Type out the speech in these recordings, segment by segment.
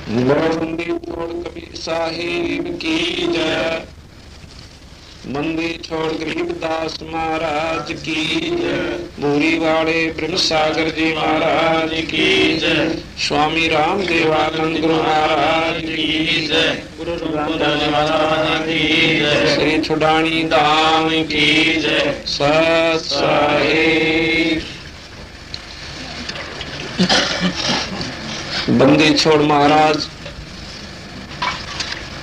मंदी छोड़ कबीर साहिब की जय। मंदी छोड़ गरीबदास महाराज की जय। बूरी वाले ब्रह्म सागर जी महाराज की जय। स्वामी राम देवानंद गुरु महाराज की जय। गुरु रामदास महाराज की जय। श्री छुडानी धाम की जय। सत साहिब। बंदी छोड़ महाराज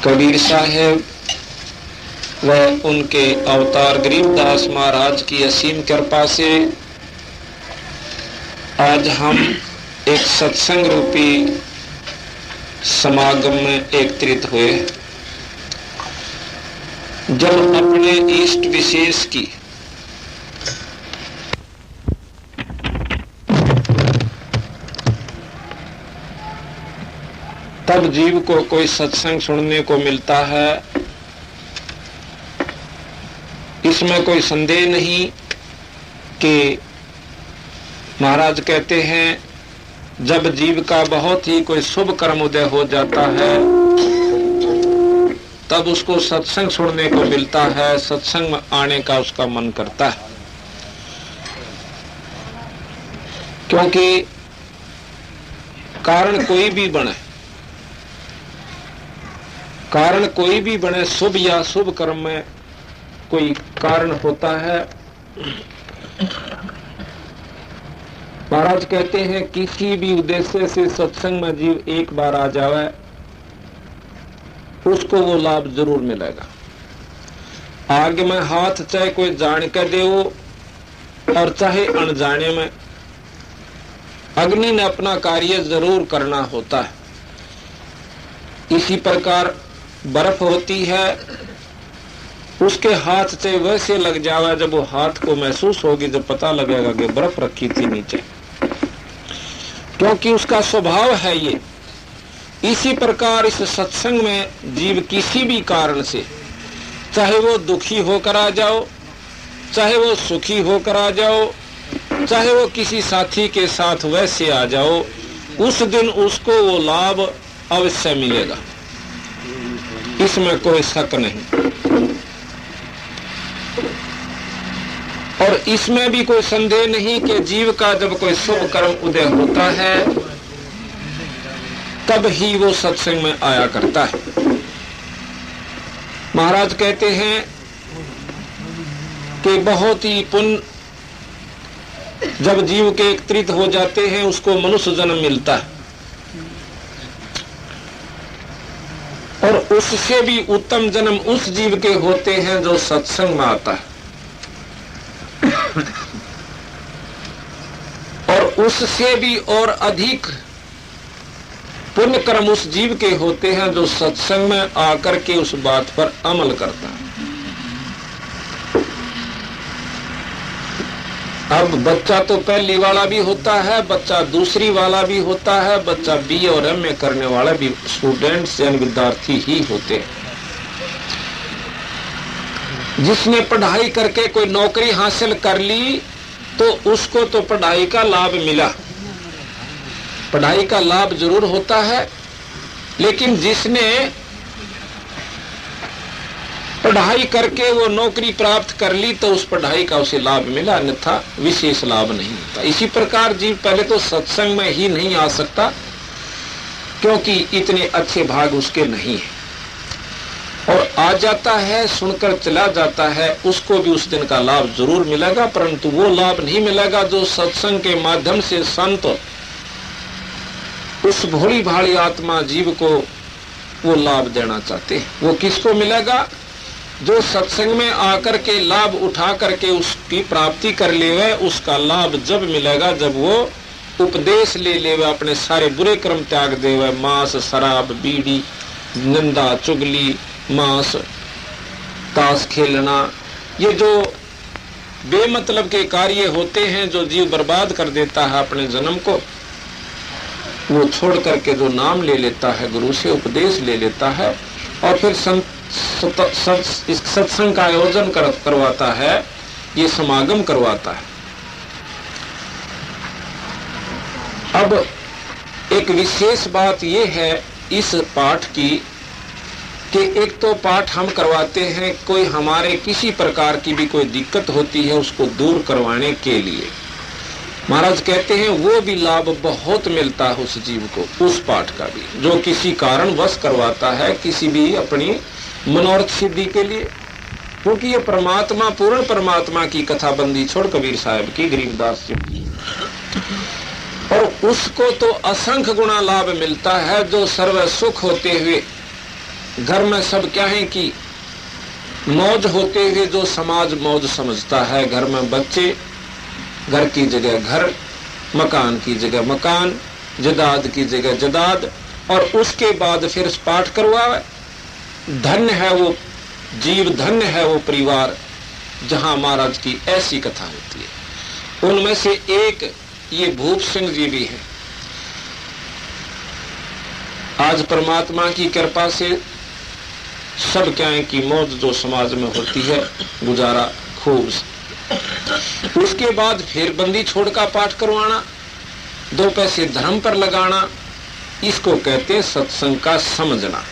कबीर साहेब व उनके अवतार गरीबदास महाराज की असीम कृपा से आज हम एक सत्संग रूपी समागम में एकत्रित हुए। जब अपने इष्ट विशेष की तब जीव को कोई सत्संग सुनने को मिलता है, इसमें कोई संदेह नहीं कि महाराज कहते हैं जब जीव का बहुत ही कोई शुभ कर्म उदय हो जाता है तब उसको सत्संग सुनने को मिलता है, सत्संग में आने का उसका मन करता है। क्योंकि कारण कोई भी बने शुभ या शुभ कर्म में कोई कारण होता है। महाराज कहते हैं किसी भी उद्देश्य से सत्संग में जीव एक बार आ जावे उसको वो लाभ जरूर मिलेगा। आगे में हाथ चाहे कोई जान कर दे और चाहे अनजाने में अग्नि ने अपना कार्य जरूर करना होता है। इसी प्रकार बर्फ होती है, उसके हाथ से वैसे लग जावा जब वो हाथ को महसूस होगी जब पता लगेगा कि बर्फ रखी थी नीचे, क्योंकि उसका स्वभाव है ये। इसी प्रकार इस सत्संग में जीव किसी भी कारण से चाहे वो दुखी होकर आ जाओ, चाहे वो सुखी होकर आ जाओ, चाहे वो किसी साथी के साथ वैसे आ जाओ, उस दिन उसको वो लाभ अवश्य मिलेगा, इसमें कोई शक नहीं। और इसमें भी कोई संदेह नहीं कि जीव का जब कोई शुभ कर्म उदय होता है तब ही वो सत्संग में आया करता है। महाराज कहते हैं कि बहुत ही पुण्य जब जीव के एकत्रित हो जाते हैं उसको मनुष्य जन्म मिलता है, और उससे भी उत्तम जन्म उस जीव के होते हैं जो सत्संग में आता है, और उससे भी और अधिक पुण्य कर्म उस जीव के होते हैं जो सत्संग में आकर के उस बात पर अमल करता है। अब बच्चा तो पहली वाला भी होता है, बच्चा दूसरी वाला भी होता है, बच्चा बी और एमए करने वाला भी स्टूडेंट्स यानी विद्यार्थी ही होते हैं। जिसने पढ़ाई करके कोई नौकरी हासिल कर ली तो उसको तो पढ़ाई का लाभ मिला, पढ़ाई का लाभ जरूर होता है, लेकिन जिसने पढ़ाई करके वो नौकरी प्राप्त कर ली तो उस पढ़ाई का उसे लाभ मिला, अन्यथा विशेष लाभ नहीं होता। इसी प्रकार जीव पहले तो सत्संग में ही नहीं आ सकता क्योंकि इतने अच्छे भाग उसके नहीं है, और आ जाता है सुनकर चला जाता है उसको भी उस दिन का लाभ जरूर मिलेगा, परंतु वो लाभ नहीं मिलेगा जो सत्संग के माध्यम से संत उस भोली भाली आत्मा जीव को वो लाभ देना चाहते हैं। वो किसको मिलेगा? जो सत्संग में आकर के लाभ उठा करके उसकी प्राप्ति कर लेवे, उसका लाभ जब मिलेगा जब वो उपदेश ले लेवे, अपने सारे बुरे कर्म त्याग देवे, मांस शराब बीड़ी निंदा चुगली मांस ताश खेलना, ये जो बेमतलब के कार्य होते हैं जो जीव बर्बाद कर देता है अपने जन्म को, वो छोड़ करके जो नाम ले लेता है, गुरु से उपदेश ले लेता है और फिर सत्संग का आयोजन करवाता है, ये समागम करवाता है। अब एक विशेष बात यह है इस पाठ की कि एक तो पाठ हम करवाते हैं कोई हमारे किसी प्रकार की भी कोई दिक्कत होती है उसको दूर करवाने के लिए। महाराज कहते हैं वो भी लाभ बहुत मिलता है उस जीव को, उस पाठ का भी, जो किसी कारण वश करवाता है किसी भी अपनी मनोरथ सिद्धि के लिए। क्योंकि ये परमात्मा, पूर्ण परमात्मा की कथा बंदी छोड़ कबीर साहब की, गरीबदास जी की, और उसको तो असंख्य गुना लाभ मिलता है। जो सर्व सुख होते हुए घर में सब क्या है कि मौज होते हुए जो समाज मौज समझता है, घर में बच्चे, घर की जगह घर, मकान की जगह मकान, जदाद की जगह जदाद, और उसके बाद फिर पाठ करवावे। धन्य है वो जीव, धन्य है वो परिवार जहां महाराज की ऐसी कथा होती है। उनमें से एक ये भूप सिंह जी भी है। आज परमात्मा की कृपा से सब क्या है कि मौज जो समाज में होती है, गुजारा खूब। उसके बाद फिर बंदी छोड़ का पाठ करवाना, 2 पैसे धर्म पर लगाना, इसको कहते हैं सत्संग का समझना।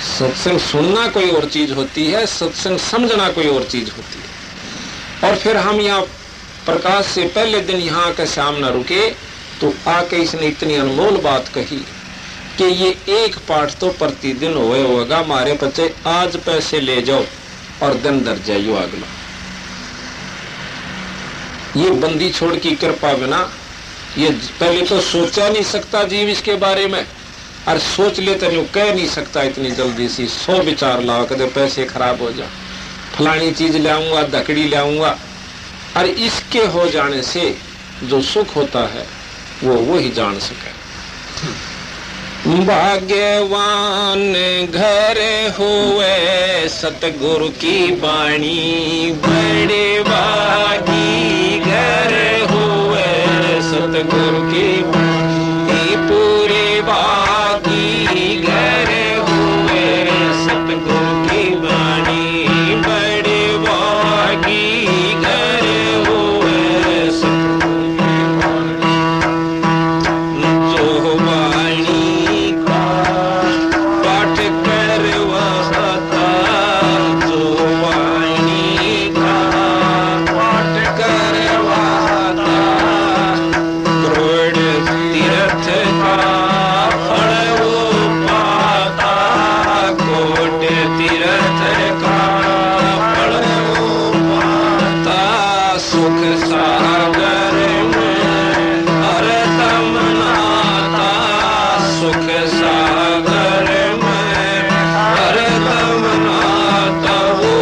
सत्संग सुनना कोई और चीज होती है, सत्संग समझना कोई और चीज होती है। और फिर हम यहाँ प्रकाश से पहले दिन यहाँ आकर शाम न रुके तो आके इसने इतनी अनमोल बात कही कि ये एक पाठ तो प्रतिदिन होगा। हमारे बच्चे आज पैसे ले जाओ और दिन दर जाइयो अगला। ये बंदी छोड़ की कृपा बिना ये पहले तो सोचा नहीं सकता जीव इसके बारे में, और सोच ले तो यूं कह नहीं सकता इतनी जल्दी सी 100 विचार लाओ, कदे पैसे खराब हो जा, फलानी चीज ले आऊंगा, दकड़ी ले आऊंगा। और इसके हो जाने से जो सुख होता है वो ही जान सके। भाग्यवान घर हुए सतगुरु की बाणी, बड़े भागी घर हुए सतगुरु की बाणी, पूरे भागी घर हुए सतगुरु की बाणी, बड़े भागी घर हुए सतगुरु की बाणी। जो बाणी का पाठ करवाता, जो बाणी का पाठ करवाता, करोड़ तीर्थ का फल वो पाता, कोट तीर्थ का फल वो पाता। सुख सागर में हरदम नाता, सुख सागर में हरदम नाता, वो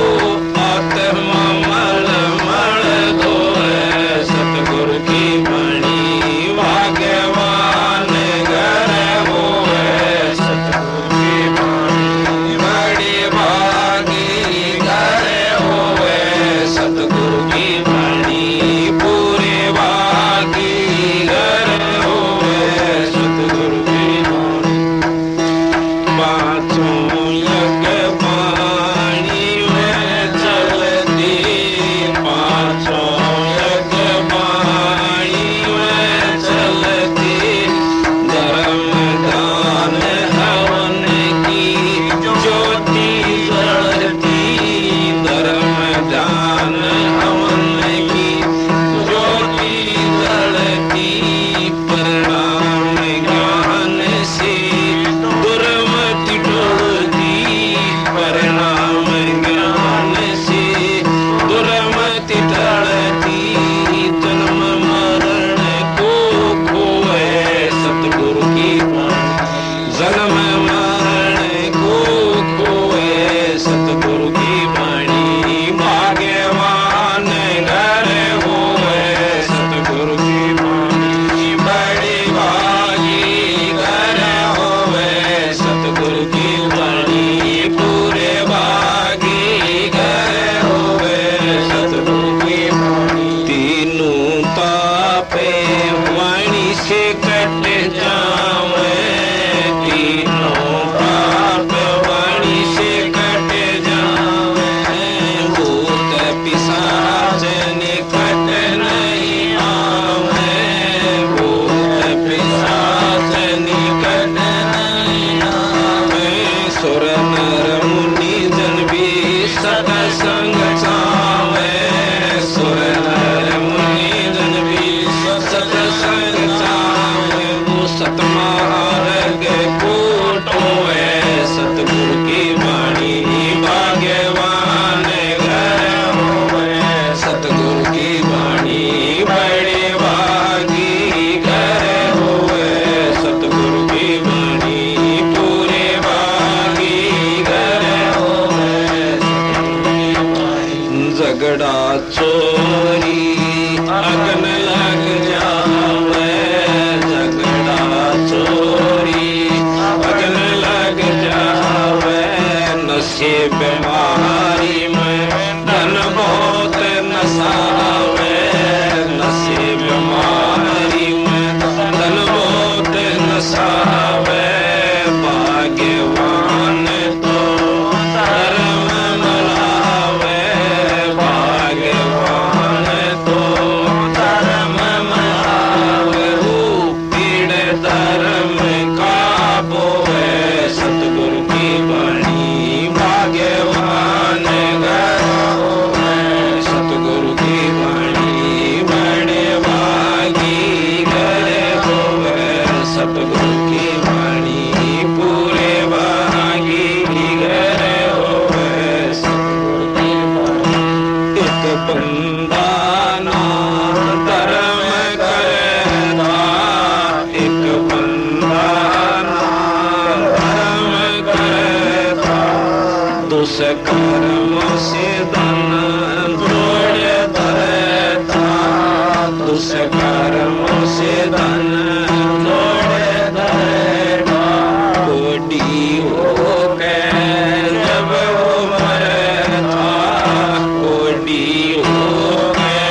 आत्मा मल मल धोए सतगुरु की बाणी। भाग्यवान घर होए सतगुरु की बाणी, बड़े भागी घर होए सतगुरु की बाणी, पूरे भागी घर होए सतगुरु की बाणी। पाँचों यज्ञ पानी में चलती, पाँचों यज्ञ पानी में चलती, धर्म दान हवन की ज्योति जलती, धर्म दान हवन की ज्योति जलती। परिणाम ज्ञान से दुर्मति टूटती, परिणाम ज्ञान से दुर्मति टलती। जन्म मरण को खोए सतगुरु की बाणी, जन्म मरण को खोए सतगुरु की बाणी। भाग्यवान घर होए सतगुरु की बाणी, बड़े भागी घर होए सतगुरु की बाणी, पूरे भागी घर होए सतगुरु की बाणी। तीनों पापे वाणी से कट जावे, तीनों पाप वाणी से कट जावे, भूत पिशाच निकट नहीं आवे, भूत पिशाच निकट नहीं सतमार्ग कोटो है सतगुरु की वाणी भाग्यवान घर होवे सतगुरु की वाणी बड़े भागी घर होवे सतगुरु की वाणी पूरे भागी घर होवे झगड़ा चोरी अगन लग जावे झगड़ा चोरी अगन लग जावे नशे बीमारी में धन बहुत नसावे नशे बीमारी में धन बहुत नसावे भाग्यवान तो धर्म मनावे भाग्यवान तो धर्म मनावे पीड़ धर्म का बोवे सतगुरु की वाणी भाग्यवान घर होवे सतगुरु की वाणी बड़े भागी घर होवे सतगुरु की वाणी पूरे भागी घर होवे सतगुरु की वाणी एक बंदा ना धर्म करता एक बंदा ना धर्म करता दुष्कर्म से धन जोड़ धरता दुष्कर्म से धन जोड़ धरता कोडी हो गए जब वो मरता कोडी हो गए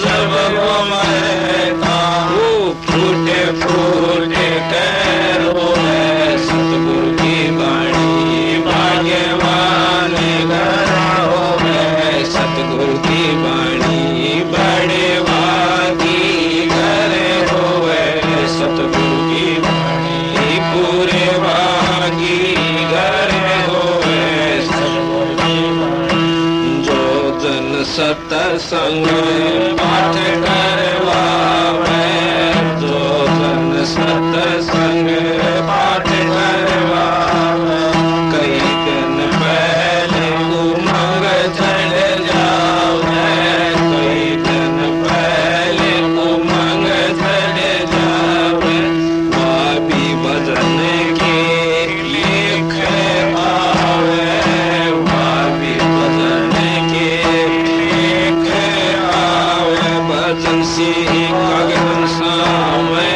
जब वो मरता वो फूटे फूटे कर होवे सतगुरु की वाणी भाग्यवान घर होवे सतगुरु की वाणी बड़े भागी घर होवे सतगुरु की वाणी पूरे भागी घर होवे सतगुरु की वाणी जो जन सत्संग पाठ करवावे जो जन सत्संग पाठ करवावे कई दिन पहले उमंग चढ़ जावे कई दिन पहले उमंग चढ़ जावे भाभी भजन के लिख आवे भाभी भजन के लिख आवे भजन से गगन सामे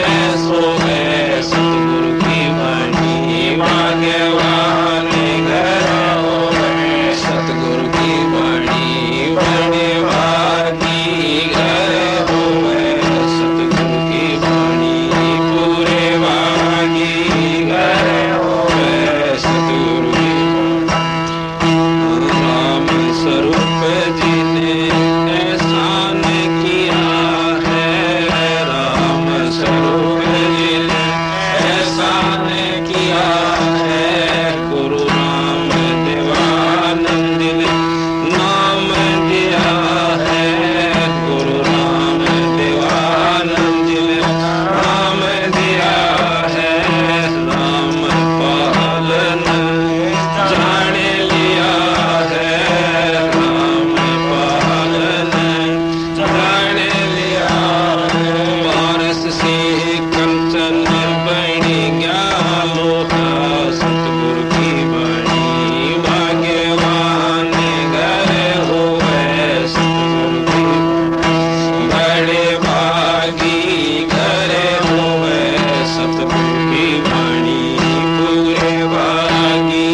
सो गए सतगुरु की वाणी भाग्यवान घर होवे सतगुरु की वाणी बड़े भागी घर होवे सतगुरु की वाणी पूरे भागी घर होवे सतगुरु की राम स्वरूप जी ने एहसान किया है राम स्वरूप जी ने एहसान किया है गुरु राम देवानंद ने नाम दिया है गुरु राम देवानंद ने नाम दिया है राम पालन जान लिया है राम पालन जान लिया है पारस से कंचन बन गया लोहा सतगुरु की वाणी भाग्यवान घर होवे सतगुरु की बड़े भागी घर होवे सतगुरु की वाणी पूरे भागी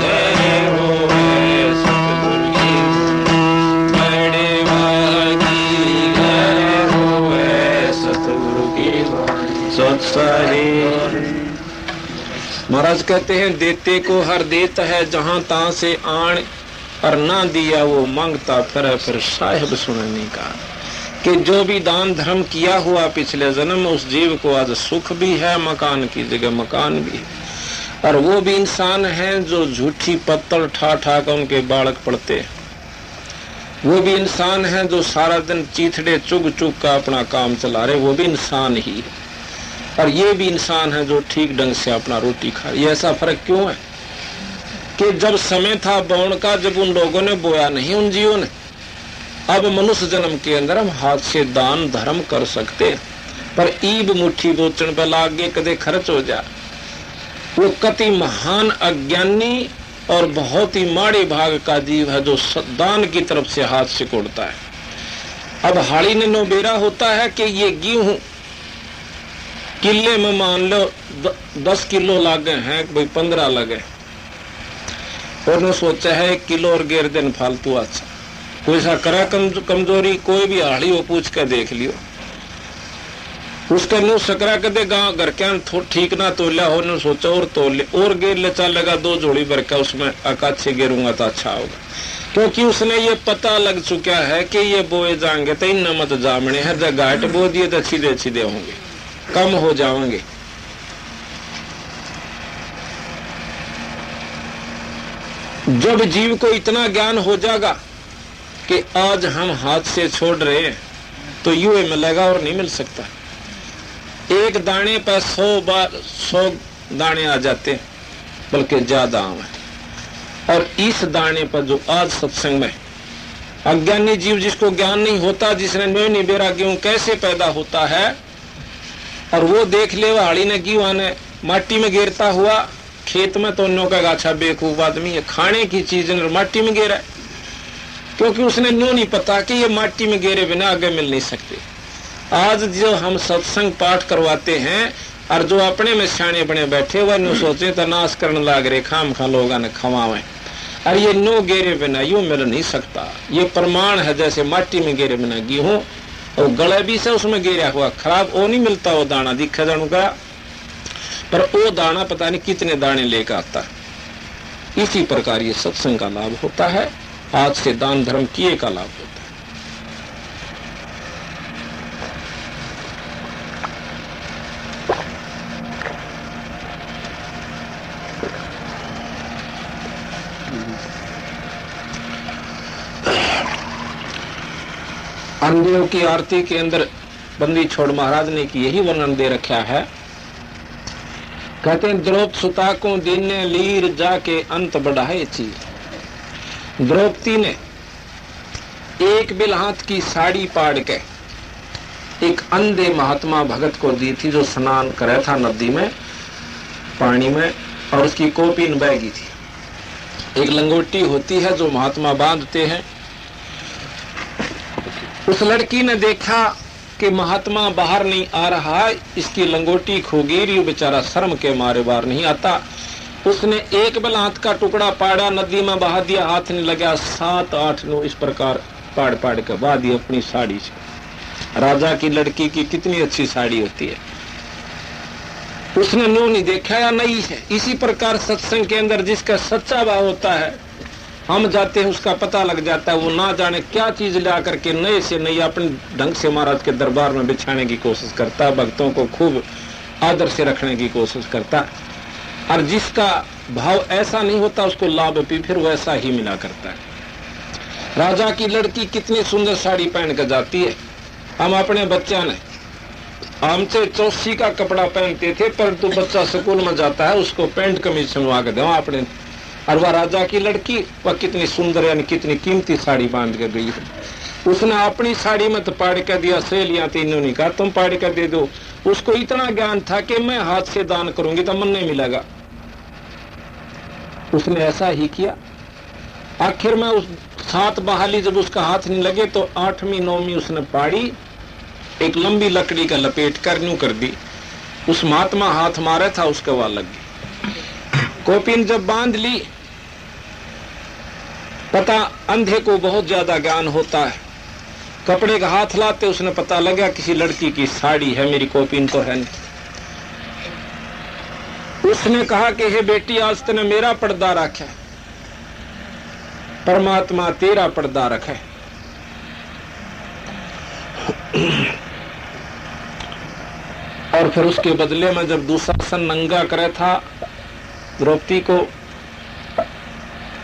घर होवे सतगुरु की बड़े भागी घर होवे सतगुरु की वाणी सत्सरी महाराज कहते हैं देते को हर देता है जहां तहां से आन और ना दिया वो मांगता फिर साहिब सुनने का कि जो भी दान धर्म किया हुआ पिछले जन्म उस जीव को आज सुख भी है मकान की जगह मकान भी है और वो भी इंसान है जो झूठी पत्तल ठा ठा कर उनके बालक पड़ते हैं वो भी इंसान है जो सारा दिन चीथड़े चुग चुग का अपना काम चला रहे वो भी इंसान ही और ये भी इंसान है जो ठीक ढंग से अपना रोटी खा। ये ऐसा फर्क क्यों है कि जब समय था बोने का, जब उन लोगों ने बोया नहीं उन जीवों ने, अब मनुष्य जन्म के अंदर हम हाथ से दान धर्म कर सकते, पर ईब मुट्ठी बोचन पे लागे कदे खर्च हो जा। वो कति महान अज्ञानी और बहुत ही माड़े भाग का जीव है जो दान की तरफ से हाथ से कोड़ता है। अब हाड़ी ने नोबेरा होता है कि ये गेहूं किले में मान लो 10 किलो लागे हैं, भाई 15 लगे, और ने सोचा है 1 किलो और गेर दिन फालतू। अच्छा कोई सा करा कमजोरी, कोई भी हाड़ी हो पूछ कर देख लियो, उसका न्यू सकरा कदे गांव घर के ठीक ना तोलिया हो, ने सोचा और तोले और गेर ले चलेगा 2 जोड़ी भर का, उसमें अकाछे गेरूंगा तो अच्छा होगा, क्योंकि उसने ये पता लग चुका है कि ये बोए जाएंगे तो इन मत जामने हैं, जब घाट बो दिए तो सीधे होंगे, कम हो जाएंगे। जब जीव को इतना ज्ञान हो जाएगा कि आज हम हाथ से छोड़ रहे हैं तो यूं ही मिलेगा और नहीं मिल सकता। एक दाने पर 100 दाने आ जाते, बल्कि ज्यादा आम है। और इस दाने पर जो आज सत्संग में अज्ञानी जीव, जिसको ज्ञान नहीं होता, जिसने नहीं बेरा गेहूं कैसे पैदा होता है, और वो देख ले हाड़ी ने गेहूं ने माटी में गिरता हुआ खेत में, तो उन्हों का गाछा बेवकूफ आदमी है, खाने की चीज माटी में गिरा है, क्योंकि उसने न्यू नहीं पता कि ये माटी में गिरे बिना आगे मिल नहीं सकते। आज जो हम सत्संग पाठ करवाते हैं और जो अपने में सियाने बने बैठे हुए न्यू सोचे तो नाश करने लाग रहे, खाम खा लोग ने खवावे, और ये नो गेरे बिना यूं मिल नहीं सकता। ये प्रमाण है जैसे माटी में गेरे बिना गेहूं और गले भी से उसमें गिरा हुआ खराब वो नहीं मिलता, वो दाना दिखा जान का, पर वो दाना पता नहीं कितने दाने लेकर आता है। इसी प्रकार ये सत्संग का लाभ होता है, आज से दान धर्म किए का लाभ होता है। अन्नदेव की आरती के अंदर बंदी छोड़ महाराज ने की यही वर्णन दे रखा है। कहते हैं द्रौपदी सुता को दिन ने लीर जाके अंत बढ़ाए चीर। द्रौपदी ने एक बिलहात की साड़ी पाड़ के एक अंधे महात्मा भगत को दी थी, जो स्नान करे था नदी में पानी में, और उसकी कोपीन बहगी थी। एक लंगोटी होती है जो महात्मा बांधते हैं। उस लड़की ने देखा कि महात्मा बाहर नहीं आ रहा, इसकी लंगोटी खो गई, बेचारा शर्म के मारे बाहर नहीं आता। उसने एक बल हाथ का टुकड़ा पाड़ा, नदी में बहा दिया, हाथ नहीं लगा, 7-8 नो इस प्रकार पाड़ पाड़ के बहा दिया अपनी साड़ी से। राजा की लड़की की कितनी अच्छी साड़ी होती है, उसने नो नहीं देखा या नहीं है। इसी प्रकार सत्संग के अंदर जिसका सच्चा भाव होता है, हम जाते हैं उसका पता लग जाता है, वो ना जाने क्या चीज ला करके नए से नई अपने ढंग से महाराज के दरबार में बिछाने की कोशिश करता है, भक्तों को खूब आदर से रखने की कोशिश करता है। और जिसका भाव ऐसा नहीं होता उसको लाभ भी फिर वैसा ही मिला करता है। राजा की लड़की कितनी सुंदर साड़ी पहन कर जाती है। हम अपने बच्चा ने हमसे चौसी का कपड़ा पहनते थे, परंतु बच्चा स्कूल में जाता है उसको पैंट कमीज सिलवा के दो अपने, और वह राजा की लड़की वह कितनी सुंदर यानी कितनी कीमती साड़ी बांध कर गई है। उसने अपनी साड़ी में तो पाड़ कर दिया, सहेलियां तीनों ने कहा तुम पाड़ कर दे दो। उसको इतना ज्ञान था कि मैं हाथ से दान करूंगी तो मन नहीं मिलेगा, उसने ऐसा ही किया। आखिर में उस 7 बहाली जब उसका हाथ नहीं लगे तो 8वीं 9वीं उसने पाड़ी, एक लंबी लकड़ी का लपेट कर यूं कर दी। उस महात्मा हाथ मारे था उसके वहां लग गई। कोपिन जब बांध ली, पता अंधे को बहुत ज्यादा ज्ञान होता है, कपड़े का हाथ लाते उसने पता लगा किसी लड़की की साड़ी है, मेरी कोपिन तो है नहीं। उसने कहा कि हे बेटी आज तूने मेरा पर्दा रखा, परमात्मा तेरा पर्दा रखे। और फिर उसके बदले में जब दुशासन नंगा करे था द्रौपदी को,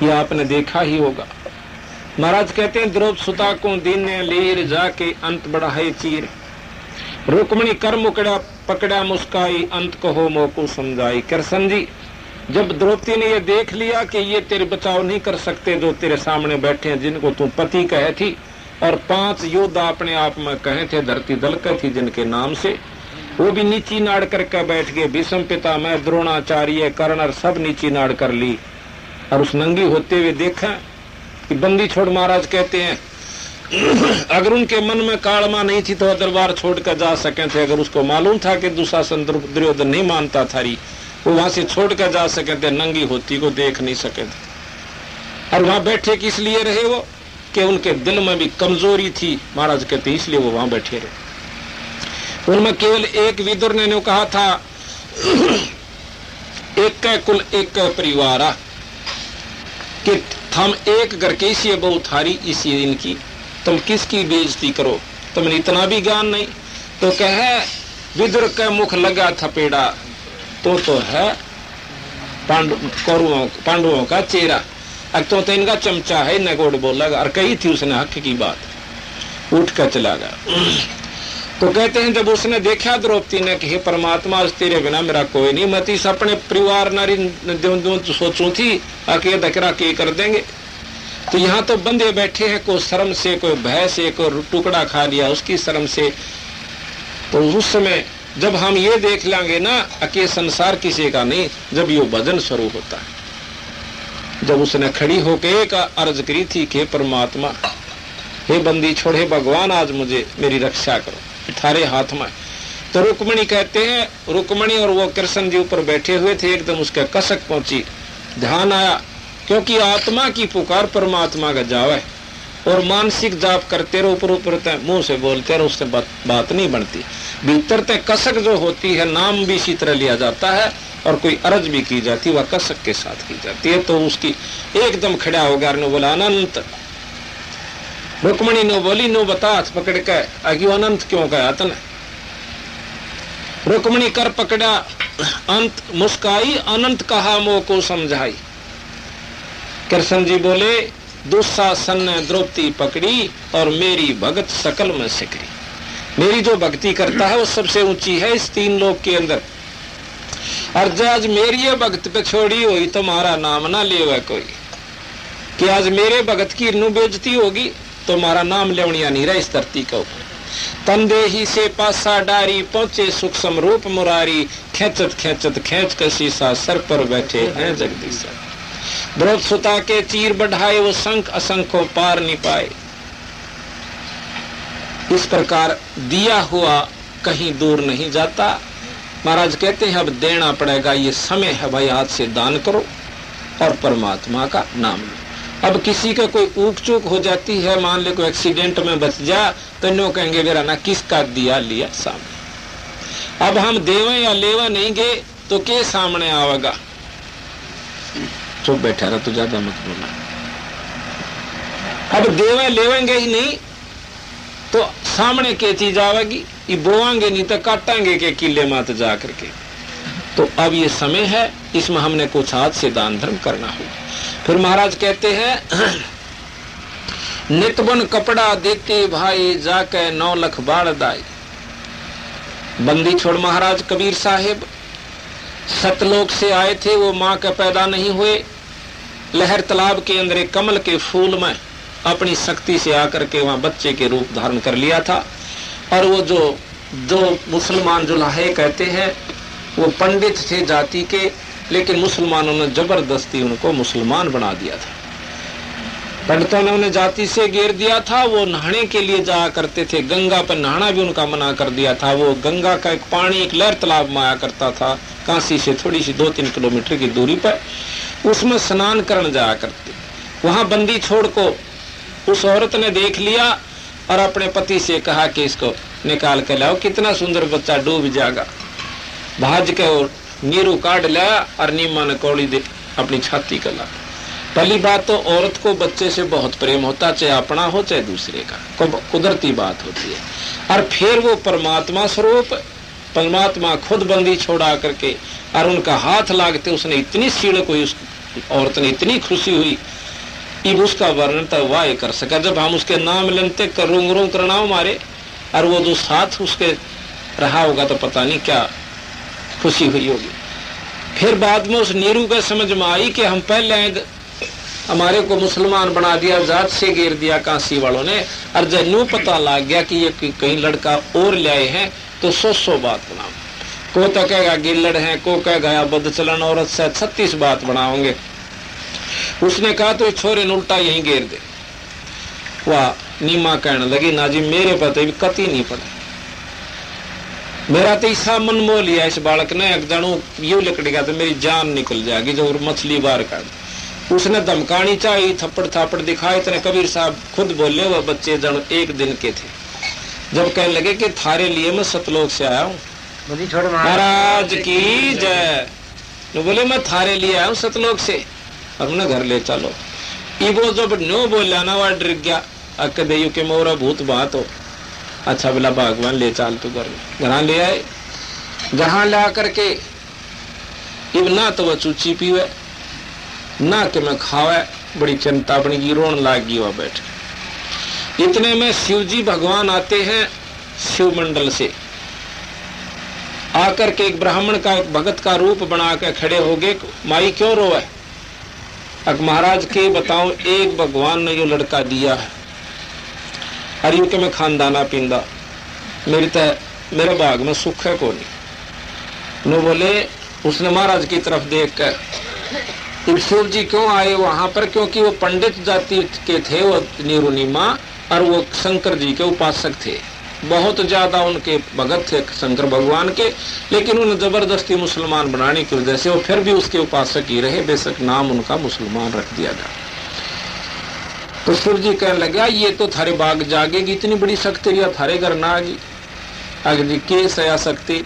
यह आपने देखा ही होगा। महाराज कहते हैं द्रौपदी सुता को दिन ने लीर जाके अंत बढ़ाए चीर। रुक्मणी कर मुकड़ा पकड़ा मुस्काई अंत कहो मोको समझाई। कृष्ण जी, जब द्रौपदी ने ये देख लिया कि ये तेरे बचाव नहीं कर सकते जो तेरे सामने बैठे हैं, जिनको तू पति कहे थी, और 5 योद्धा अपने आप में कहे थे, धरती दलकर थी जिनके नाम से, वो भी नीची नाड़ करके बैठ गए। भीष्म पितामह, द्रोणाचार्य, कर्ण सब नीची नाड़ कर ली। और उस नंगी होते हुए देखा कि बंदी छोड़ महाराज कहते हैं अगर उनके मन में कालमा नहीं थी तो दरबार छोड़कर जा सके थे। अगर उसको मालूम था कि दुशासन दुर्योधन नहीं मानता थारी, वो वहां से छोड़कर जा सके थे, नंगी होती को देख नहीं सके थे। और वहां बैठे किस लिए रहे वो, कि उनके दिल में भी कमजोरी थी महाराज कहते, इसलिए वो वहां बैठे रहे। उनमें केवल एक विदुर ने कहा था एक कै कुल एक कै परिवार, कि हम एक घर के इसी बहु थारी इसी इनकी, तुम किसकी बेइज्जती करो, तुमने इतना भी ज्ञान नहीं। तो कहे विदुर के मुख लगा थपेड़ा, तो है पांडवों का चेहरा, अब तो इनका चमचा है, नगोड़ बोलेगा। और कही थी उसने हक की बात, उठ कर चला गया। तो कहते हैं जब उसने देखा द्रौपदी ने कि हे परमात्मा, आज तेरे बिना मेरा कोई नहीं, मैं तीस अपने परिवार नारी सोचू थी आके दकरा के कर देंगे। तो यहाँ तो बंदे बैठे हैं, कोई शर्म से, कोई भय से, कोई टुकड़ा खा लिया उसकी शर्म से। तो उस समय जब हम ये देख लेंगे ना कि संसार किसी का नहीं, जब ये भजन शुरू होता है। जब उसने खड़ी होके एक अर्ज करी थी कि परमात्मा, हे बंदी छोड़े भगवान, आज मुझे मेरी रक्षा करो, थारे हाथ में। तो रुक्मणी कहते हैं, रुक्मणी और वो कृष्ण जी ऊपर बैठे हुए थे, एकदम उसके कसक पहुंची, ध्यान आया, क्योंकि आत्मा की पुकार परमात्मा का जाव है। और मानसिक जाप करते रहो, ऊपर मुंह से बोलते रहो, उससे बात नहीं बनती। भीतर तक कसक जो होती है, नाम भी इसी तरह लिया जाता है, और कोई अर्ज भी की जाती है वह कसक के साथ की जाती है। तो उसकी एकदम खड़ा हो गया, बोला अनंत। रुक्मणी ने बोली, नो बता, हाथ पकड़ के आगे अनंत क्यों कहा तने। रुक्मणी कर पकड़ा अंत मुस्काई, अनंत कहा मोह को समझाई। कृष्ण जी बोले, दुशासन ने द्रौपदी पकड़ी और मेरी भगत सकल में सिकरी। मेरी जो भक्ति करता है वो सबसे ऊंची है इस 3 लोक के अंदर। और जो आज मेरी ये भक्त पे छोड़ी हुई तो हमारा नाम ना ले कोई, कि आज मेरे भगत की इन्नू बेइज्जती होगी तो हमारा नाम लेवनिया नहीं रहा इस धरती का। तंदेही से पासा डारी, पहुंचे सूक्ष्म रूप मुरारी, खेचत खेचत खेच कर शीशा, सर पर बैठे हैं जगदीशा। द्रौपदी सुता के चीर बढ़ाए, वो संख असंख्यों पार नहीं पाए। इस प्रकार दिया हुआ कहीं दूर नहीं जाता। महाराज कहते हैं अब देना पड़ेगा, ये समय है भाई, हाथ से दान करो और परमात्मा का नाम लो। अब किसी का कोई ऊक चूक हो जाती है, मान ले कोई एक्सीडेंट में बच जा, तो नो कहेंगे मेरा ना किसका दिया लिया सामने। अब हम देवे या लेवा नहीं गए तो के सामने आवेगा। चुप बैठा रहा तो ज्यादा मत बोलना। अब देवे लेवेंगे ही नहीं तो सामने के चीज आवेगी, ये बोआंगे नहीं तो काटेंगे के किले मात जा करके। तो अब ये समय है, इसमें हमने कुछ हाथ से दान धर्म करना होगा। फिर महाराज कहते हैं नितबन कपड़ा देते भाई, जाके 9 लाख बाढ़ दाई। बंदी छोड़ महाराज कबीर साहिब सतलोक से आए थे, वो माँ के पैदा नहीं हुए। लहर तालाब के अंदर एक कमल के फूल में अपनी शक्ति से आकर के वहां बच्चे के रूप धारण कर लिया था। और वो जो मुसलमान जुलाहे कहते हैं, वो पंडित थे जाति के, लेकिन मुसलमानों ने जबरदस्ती उनको मुसलमान बना दिया था। पंडितों ने उन्हें जाति से घेर दिया था। वो नहाने के लिए जाया करते थे, गंगा पर नहाना भी उनका मना कर दिया था। वो गंगा का एक पानी एक लहर तालाब में आया करता था, काशी से थोड़ी सी 2-3 किलोमीटर की दूरी पर, उसमें स्नान करने जाया करते। वहां बंदी छोड़ को उस औरत ने देख लिया और अपने पति से कहा कि इसको निकाल के लाओ, कितना सुंदर बच्चा डूब जाएगा। भाज के और नीरू काट लाया और नीमा ने कौड़ी दे अपनी छाती का ला। पहली बात तो औरत को बच्चे से बहुत प्रेम होता, चाहे अपना हो चाहे दूसरे का, कुदरती बात होती है। और फिर वो परमात्मा स्वरूप, परमात्मा खुद बंदी छोड़ा करके और उनका हाथ लागते उसने इतनी सीढ़ हुई, उस औरत ने इतनी खुशी हुई, अब उसका वर्णन तो वाह कर सका। जब हम उसके नाम लेते रूंग रूंग करना मारे, और वो जो साथ उसके रहा होगा तो पता नहीं क्या खुशी हुई होगी। फिर बाद में उस नीरू का समझ में आई कि हम पहले हमारे को मुसलमान बना दिया, जात से घेर दिया काशी वालों ने, और जब पता लग गया कि ये कहीं लड़का और लाए हैं तो 100 बात बनाओ। को तो कहेगा गिल्लड़ है, को कहेगा बदचलन औरत से 36 बात बनाओगे। उसने कहा तो छोरे ने उल्टा यहीं घेर दे। वाह नीमा कहने लगी ना जी मेरे पते भी कति नहीं पड़े, मेरा तो ऐसा मन मोह लिया इस बालक ने, एक जानू यू लकड़ेगा तो मेरी जान निकल जाएगी जो मछली बाहर काट। उसने धमकानी चाहिए, थप्पड़ थापड़ दिखाए। इतने कबीर साहब खुद बोले वह बच्चे जन 1 दिन के थे, जब कहने लगे कि थारे लिए मैं सतलोक से आया हूँ, महाराज की जय। तो बोले मैं थारे लिए आया हूँ सतलोक से, और उन्हें घर ले चलो। वो जब नो बोला ना वह डर गया, अक देयु के मोरा भूत बात हो। अच्छा बोला भगवान ले चाल तू घर ले आए। जहां ला करके इब ना तो वह चूची पीवे ना कि मैं खावे, बड़ी चिंता बनी की, रोन लाग गई वह बैठ। इतने में शिव जी भगवान आते हैं शिव मंडल से आकर के एक ब्राह्मण का एक भगत का रूप बना के खड़े हो गए। माई क्यों रोए? अब महाराज के बताओ, एक भगवान ने जो लड़का दिया है अरे के मैं खानदाना पींदा, मेरे बाग में सुख है को नहीं। नो बोले उसने महाराज की तरफ देख कर, शिव जी क्यों आए वहां पर? क्योंकि वो पंडित जाति के थे, वो नीरुनिमा, और वो शंकर जी के उपासक थे, बहुत ज्यादा उनके भगत थे शंकर भगवान के। लेकिन उन्हें जबरदस्ती मुसलमान बनाने की वजह से वो फिर भी उसके उपासक ही रहे, बेशक नाम उनका मुसलमान रख दिया गया। तो शिव जी कहने लगा ये तो थारे बाग जागेगी, इतनी बड़ी शक्ति या थारे घर ना आगी। आगे जी केस है शक्ति,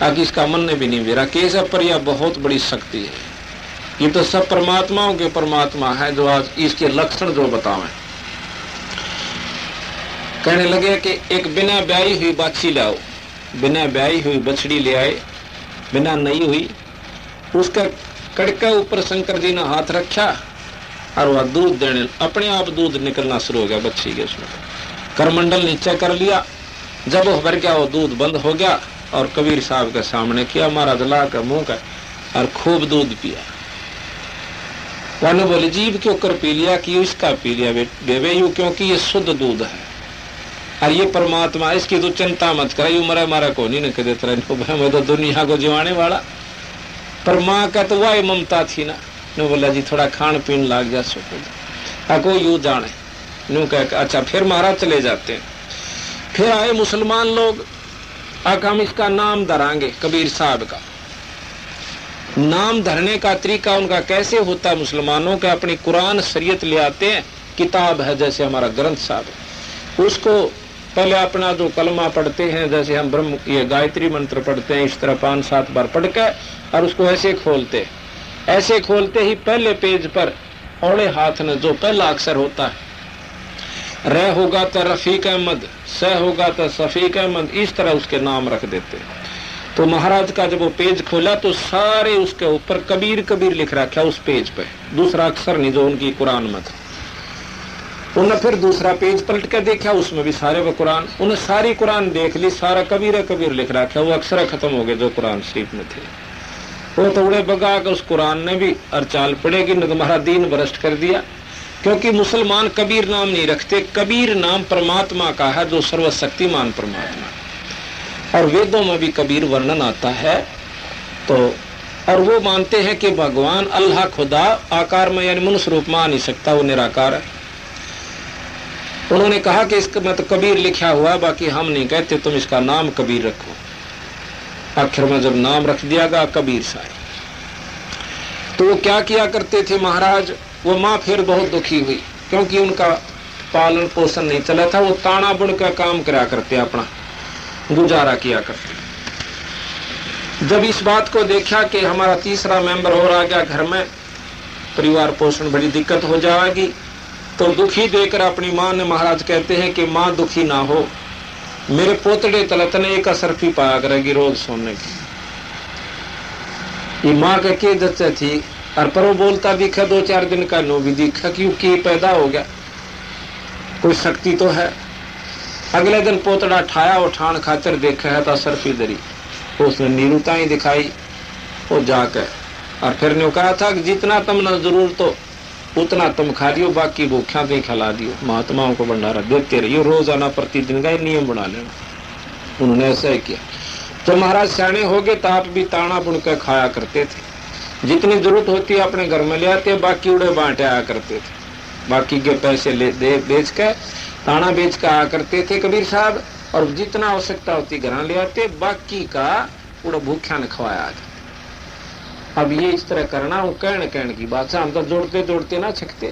आगे इसका मन ने भी नहीं मेरा केस है, पर यह बहुत बड़ी शक्ति है। ये तो सब परमात्माओं के परमात्मा है जो आज इसके लक्षण जो बतावें। कहने लगे कि एक बिना ब्याही हुई बाछी लाओ, बिना ब्याही हुई बछड़ी ले आए, बिना नई हुई। उसका कड़का ऊपर शंकर जी ने हाथ रखा और वह दूध देने, अपने आप दूध निकलना शुरू हो गया बच्ची के। उसमें करमंडल नीचे कर लिया, जब वो भर गया वो दूध बंद हो गया और कबीर साहब के सामने किया, महाराज ला कर मुंह का और खूब दूध पिया। वाने बोले जीव क्यों कर पी लिया? कि इसका पी लिया बेबे यू, क्योंकि ये शुद्ध दूध है और ये परमात्मा, इसकी तो चिंता मत कर, यू मरा मारा को नहीं कह देता रहे, मैं तो दुनिया को जिवाने वाला। पर माँ का तो वही ममता थी ना। नो बोला जी थोड़ा खान पीन लाग जा सको, को यू जाने। नो कह अच्छा फिर महाराज चले जाते हैं। फिर आए मुसलमान लोग, हम इसका नाम धरांगे कबीर साहब का। नाम धरने का तरीका उनका कैसे होता है? मुसलमानों का अपनी कुरान शरीयत ले आते हैं, किताब है जैसे हमारा ग्रंथ साहब, उसको पहले अपना जो कलमा पढ़ते हैं, जैसे हम ब्रह्म ये गायत्री मंत्र पढ़ते हैं, इस तरह 5-7 बार पढ़ के और उसको ऐसे खोलते, ऐसे खोलते ही पहले पेज पर औड़े हाथ में जो पहला अक्षर होता है, र होगा तो रफीक अहमद, स होगा तो सफीक अहमद, इस तरह उसके नाम रख देते। तो महाराज का जब वो पेज खोला तो सारे उसके ऊपर कबीर कबीर लिख रखा उस पेज पे, दूसरा अक्षर नहीं जो उनकी कुरान में था। उन्हें फिर दूसरा पेज पलट कर देखा, उसमें भी सारे वो कुरान, उन्हें सारी कुरान देख ली, सारा कबीर कबीर लिख रखा, वो अक्षर खत्म हो गए जो कुरान शरीफ में थे। वो थोड़े बगा के उस कुरान ने भी अरचाल पड़ेगी न तुम्हारा दीन भ्रष्ट कर दिया। क्योंकि मुसलमान कबीर नाम नहीं रखते, कबीर नाम परमात्मा का है जो सर्वशक्तिमान परमात्मा, और वेदों में भी कबीर वर्णन आता है। तो और वो मानते हैं कि भगवान अल्लाह खुदा आकार में यानी मनुष्य रूप में आ नहीं सकता, वो निराकार है। उन्होंने कहा कि इसका मैं तो कबीर लिखा हुआ है, बाकी हम नहीं कहते, तुम इसका नाम कबीर रखो। आखिर में जब नाम रख दिया गया कबीर साहब, तो वो क्या किया करते थे महाराज, वो माँ फिर बहुत दुखी हुई क्योंकि उनका पालन पोषण नहीं चला था, वो ताना बुन का काम करा करते, अपना गुजारा किया करते। जब इस बात को देखा कि हमारा तीसरा मेंबर और आ गया घर में, परिवार पोषण बड़ी दिक्कत हो जाएगी, तो दुखी देकर अपनी माँ ने, महाराज कहते हैं कि माँ दुखी ना हो, मेरे पोतड़े तलत ने एक असरफी पाया करेगी रोज सोने की। ये माँ के जच्चे थी, और पर वो बोलता दिखा 2-4 दिन का नो भी दिखा, क्योंकि पैदा हो गया, कोई शक्ति तो है। अगले दिन पोतड़ा ठाया उठान खातर देखा है तो सरफी दरी, उसने नीरुता ही दिखाई वो जाकर, और फिर ने कहा था कि जितना तुमने जरूरत हो उतना तुम खा लियो, बाकी भूखा भी खिला दियो, महात्माओं को भंडारा देते रहियो, रोजाना प्रतिदिन का नियम बना लेना। उन्होंने ऐसा ही किया। तो महाराज सियाने हो गए तो आप भी ताना बुनकर खाया करते थे, जितनी जरूरत होती अपने घर में ले आते, बाकी उड़े बांटे आया करते थे, बाकी के पैसे ले दे बेच कर ताना बेच कर आया करते थे कबीर साहब, और जितना आवश्यकता होती घर ले आते, बाकी का उड़ा भूखा न खवाया। अब ये इस तरह करना वो कहने की बात है, हम तो जोड़ते जोड़ते ना छकते,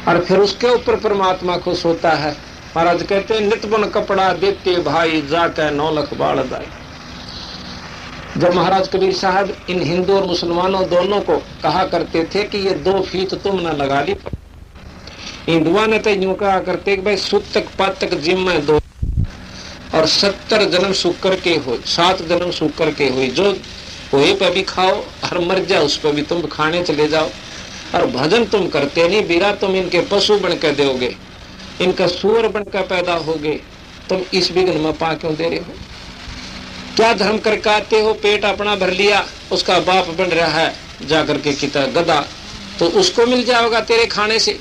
और फिर उसके ऊपर परमात्मा खुश होता है। महाराज कहते हैं नित बन कपड़ा देते भाई जाकर 9 लाख बाढ़ दाई। जब महाराज कबीर साहब इन हिंदू और मुसलमानों दोनों को कहा करते थे कि ये 2 फीट तुम न लगा ली, हिंदुआ ने तो यूं कहा करते कि भाई सुतक पातक जिम में 2 और 70 जन्म शुक्र के हो, 7 जन्म शुक्र के हुई, जो हुए पे भी खाओ और मर जाओ उस पर भी तुम खाने चले जाओ, और भजन तुम करते नहीं, बीरा तुम इनके पशु बनकर दोगे, इनका सूअर बनकर पैदा होगे, तुम इस विघ्न में पा क्यों दे रहे हो? क्या धर्म करके आते हो? पेट अपना भर लिया, उसका बाप बन रहा है जाकर के किता गधा, तो उसको मिल जाएगा तेरे खाने से।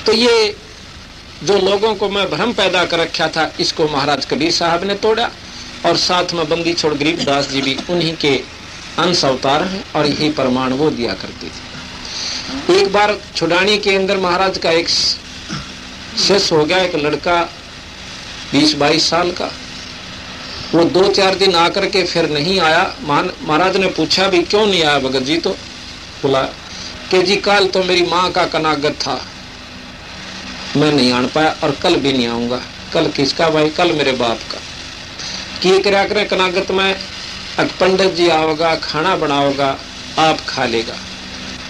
तो ये जो लोगों को मैं भ्रम पैदा कर रखा था, इसको महाराज कबीर साहब ने तोड़ा, और साथ में बंदी छोड़ गरीबदास जी भी उन्हीं के अंश अवतार हैं, और यही प्रमाण वो दिया करते थे। एक बार छुड़ानी के अंदर महाराज का एक शिष्य हो गया, एक लड़का 20-22 साल का, वो 2-4 दिन आकर के फिर नहीं आया। महाराज ने पूछा भी क्यों नहीं आया भगत जी? तो बोला कि जी कल तो मेरी माँ का कनागत था, मैं नहीं आन पाया, और कल भी नहीं आऊंगा। कल किसका भाई? कल मेरे बाप का। कि क्या करें कनागत में? पंडित जी आओगा, खाना बनाओगा, आप खा लेगा,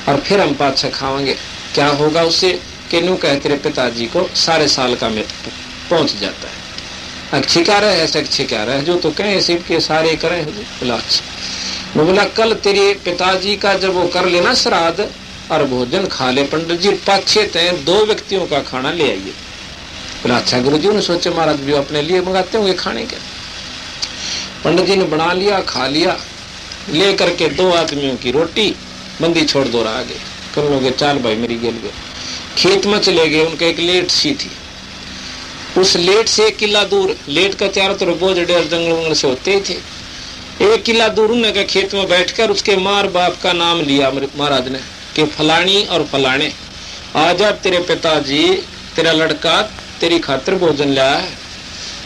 और फिर हम पाछे खाएंगे। क्या होगा उससे? कि न्यू कह तेरे पिताजी को 7.5 साल का में पहुंच जाता है। अच्छी क्या रहे ऐसे अच्छी क्या रहे, जो तो कहें सिर्फ के सारे करें। बोला अच्छा। मैं बोला कल तेरे पिताजी का जब वो कर लेना श्राद्ध और भोजन खा ले, पंडित जी पाछे तय 2 व्यक्तियों का खाना ले आइए। बोला अच्छा गुरु जी। ने सोचे महाराज भी अपने लिए मंगाते होंगे खाने के। पंडित जी ने बना लिया, खा लिया, ले करके 2 आदमियों की रोटी बंदी छोड़ दो रहा आगे कर लोगे, चाल भाई मेरी गेल गए। खेत में चले गए, उनका एक लेट सी थी, उस लेट से 1 किला दूर, लेट का चारों तरफ बोझ डेर जंगल वंगल से होते थे, 1 किला दूर उन्होंने खेत में बैठकर उसके मार बाप का नाम लिया महाराज ने कि फलानी और फलाने आज आप तेरे पिताजी तेरा लड़का तेरी खातिर भोजन लाया है।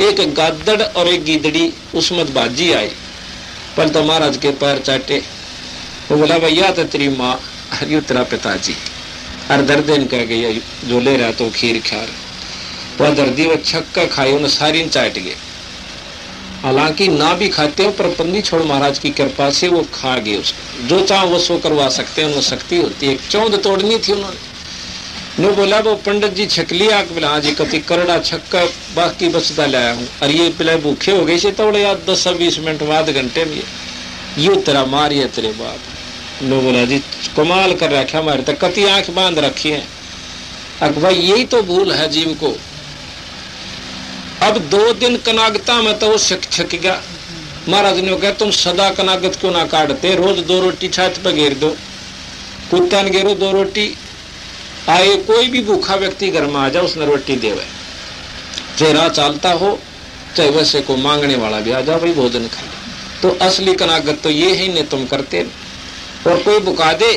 एक गादड़ और एक गीदड़ी उसमें बाजी आई, पर तो महाराज के पैर चाटे। वो बोला भैया तो तेरी माँ और तेरा पिताजी, और दर्दन कह गई जो ले रहा तो खीर खार, वह दर्दी वो छक्का खाई, उन्हें सारी चाट गए। हालांकि ना भी खाते हो, पर बंदी छोड़ महाराज की कृपा से वो खा गए। उसको जो चाहो वो सो करवा सकते हैं, उन्हें शक्ति होती है। चौंध तोड़नी थी उन्होंने। नो बोला वो पंडित जी छक लिया, बोला जी कति करड़ा छक्का बाकी बचता लाया हूँ, और ये पहले भूखे हो गए से तोड़े याद 10-20 मिनट बाद घंटे में ये तेरा मारिए तेरे बाप। नो बोला जी कमाल कर रखा हमारे तक, कति आंख बांध रखी है। अब भाई यही तो भूल है जीव को। अब 2 दिन कनागता में तो वो छक गया। महाराज ने कहा तुम सदा कनागत क्यों ना काटते, रोज 2 रोटी छत पर घेर दो, कुत्ता ने घेरो 2 रोटी, आए कोई भी भूखा व्यक्ति घर में आ जाए उसने रोटी देवे, चाहे राह चालता हो चाहे वैसे को मांगने वाला भी आ जाओ भाई भोजन खा ले। तो असली कनागत तो ये ही नहीं तुम करते। और कोई बुका दे